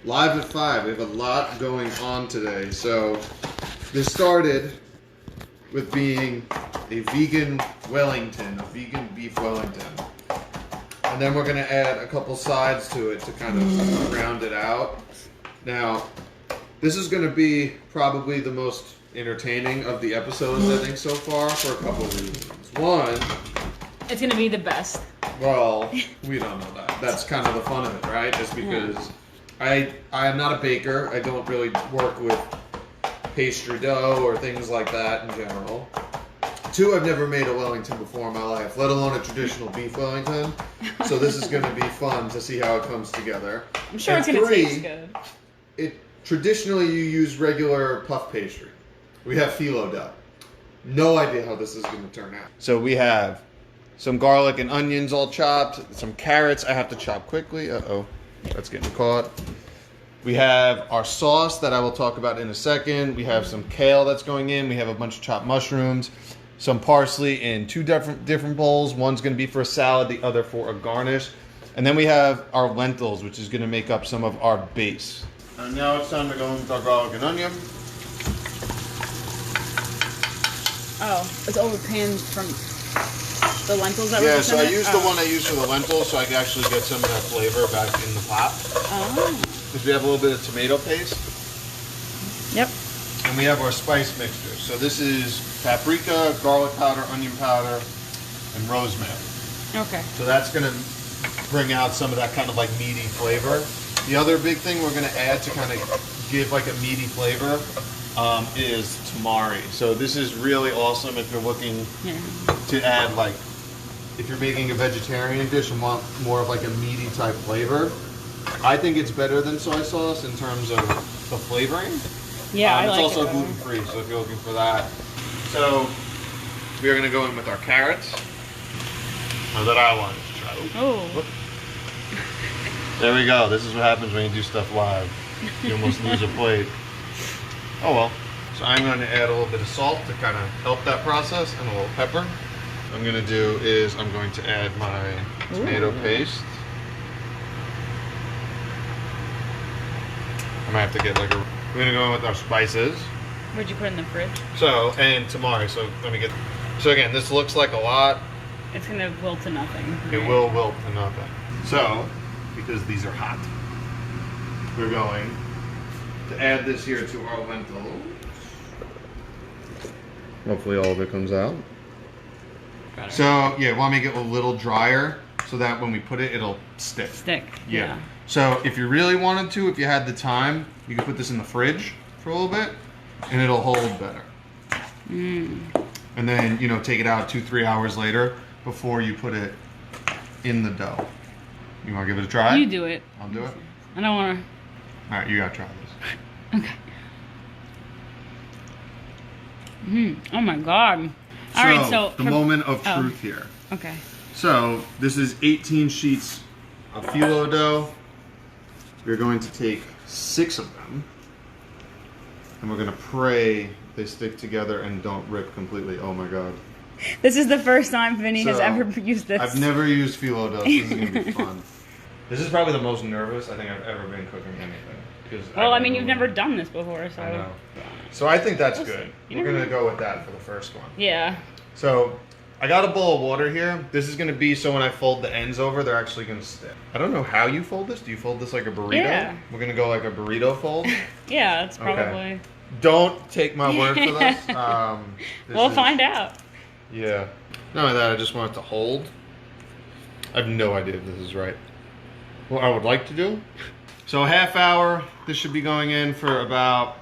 Live at 5. We have a lot going on today. So this started with being a vegan Wellington, a vegan beef Wellington. And then we're going to add a couple sides to it to kind of round it out. Now, this is going to be probably the most entertaining of the episodes, I think, so far, for a couple of reasons. One, it's going to be the best. Well, we don't know that. That's kind of the fun of it, right? Is because I am not a baker. I don't really work with pastry dough or things like that in general. Two, I've never made a Wellington before in my life, let alone a traditional beef Wellington. So this is going to be fun to see how it comes together. I'm sure it's going to taste good. Traditionally, you use regular puff pastry. We have phyllo dough. No idea how this is going to turn out. So we have some garlic and onions all chopped, some carrots I have to chop quickly. Uh-oh, that's getting caught. We have our sauce that I will talk about in a second. We have some kale that's going in. We have a bunch of chopped mushrooms, some parsley in two different bowls. One's going to be for a salad, the other for a garnish. And then we have our lentils, which is going to make up some of our base. And now it's time to go in with our garlic and onion. Oh, it's over panned from the lentils that yeah, so I used the one I used for the lentils so I can actually get some of that flavor back in the pot. Oh. Because we have a little bit of tomato paste. Yep. And we have our spice mixture. So this is paprika, garlic powder, onion powder, and rosemary. Okay. So that's going to bring out some of that kind of like meaty flavor. The other big thing we're going to add to kind of give like a meaty flavor is tamari. So this is really awesome if you're looking to add like, if you're making a vegetarian dish and want more of like a meaty type flavor. I think it's better than soy sauce in terms of the flavoring. Yeah, I like it. It's also gluten free, so if you're looking for that. So we are going to go in with our carrots. That I wanted to try. Oh. There we go. This is what happens when you do stuff live. You almost lose a plate. Oh well. So I'm going to add a little bit of salt to kind of help that process, and a little pepper. What I'm going to do is I'm going to add my tomato paste. I might have to get like a... We're going to go in with our spices. What'd you put in the fridge? So, and tamari. So let me get... So again, this looks like a lot. It's going to wilt to nothing. Right? It will wilt to nothing. So, because these are hot, we're going to add this here to our lentils. Hopefully all of it comes out. So, yeah, want me to get a little drier so that when we put it, it'll stick. Yeah. So, if you really wanted to, if you had the time, you could put this in the fridge for a little bit, and it'll hold better. And then, you know, take it out 2-3 hours later before you put it in the dough. You want to give it a try? You do it. I'll do it. I don't want to. All right, you got to try this. Okay. Oh my God. All right, so the moment of truth here. Okay. So this is 18 sheets of phyllo dough. We're going to take 6 of them, and we're going to pray they stick together and don't rip completely. Oh my God. This is the first time Vinny has ever used this. I've never used phyllo dough. So this is going to be fun. This is probably the most nervous I think I've ever been cooking anything. Well, I mean, you've never done this before, so. I know. So I think that's good. We're going to go with that for the first one. Yeah. So I got a bowl of water here. This is going to be so when I fold the ends over, they're actually going to stick. I don't know how you fold this. Do you fold this like a burrito? Yeah. We're going to go like a burrito fold? Yeah, it's probably. Okay. Don't take my word for this. We'll find out. Yeah. Not only that, I just want it to hold. I have no idea if this is right. What I would like to do. So a half hour. This should be going in for about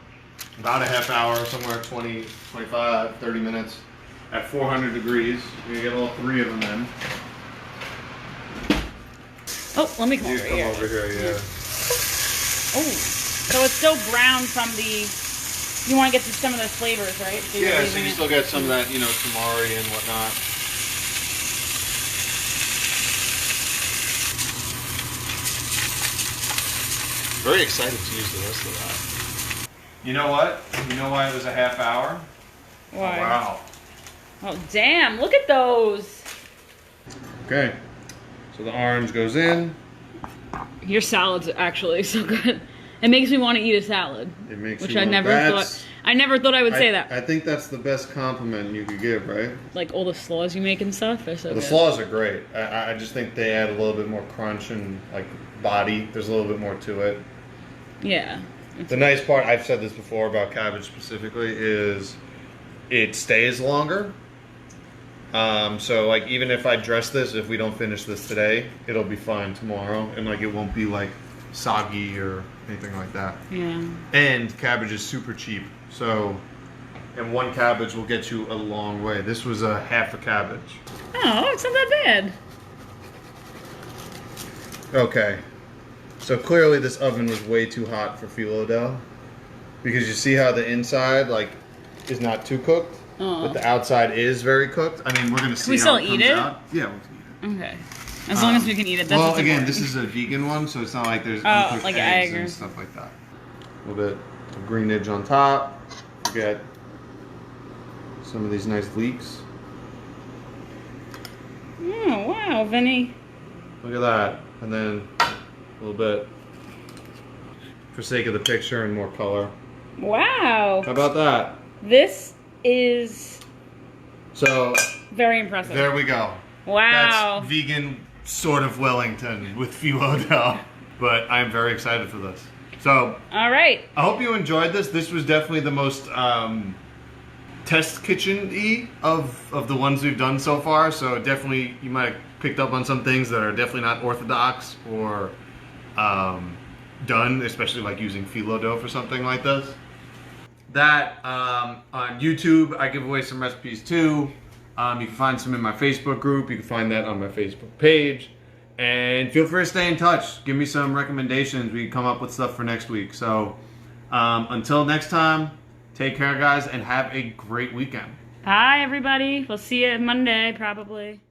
a half hour, somewhere 20, 25, 30 minutes at 400 degrees. We're going to get all 3 of them in. Oh, let me come over here. Come over here, yeah. Oh, so it's still brown from the... You want to get some of those flavors, right? So yeah, so you still get some of that, you know, tamari and whatnot. Very excited to use the rest of that. You know what? You know why it was a half hour? Why? Oh, wow. Oh, damn. Look at those. Okay. So the orange goes in. Your salad's actually so good. It makes me want to eat a salad. It makes which you I want- never thought. I never thought I would say that. I think that's the best compliment you could give, right? Like all the slaws you make and stuff. They're so The good. slaws are great. I just think they add a little bit more crunch and like body. There's a little bit more to it. Yeah. The nice part, I've said this before about cabbage specifically, is it stays longer. So like even if I dress this, if we don't finish this today, it'll be fine tomorrow, and like it won't be like soggy or anything like that. Yeah. And cabbage is super cheap, so and one cabbage will get you a long way. This was a half a cabbage. Oh, it's not that bad. Okay, so clearly this oven was way too hot for phyllo dough, because you see how the inside like is not too cooked. But the outside is very cooked. I mean, we're gonna see. we how still it eat comes it? out. Yeah, we can eat it. Okay. As long as we can eat it. That's well, what's again, important. this is a vegan one, so it's not like there's Oh, uncooked like eggs egg or- and stuff like that. A little bit of greenage on top. You get some of these nice leeks. Oh wow, Vinny. Look at that, and then a little bit for sake of the picture and more color. Wow. How about that? This is So very impressive. there we go. Wow. That's vegan sort of Wellington with phyllo dough. But I'm very excited for this. So All right. I hope you enjoyed this. This was definitely the most test kitchen-y of the ones we've done so far. So definitely you might have picked up on some things that are definitely not orthodox or done, especially like using phyllo dough for something like this. That on YouTube, I give away some recipes too. You can find some in my Facebook group. You can find that on my Facebook page. And feel free to stay in touch. Give me some recommendations. We can come up with stuff for next week. So until next time, take care, guys, and have a great weekend. Bye, everybody. We'll see you Monday, probably.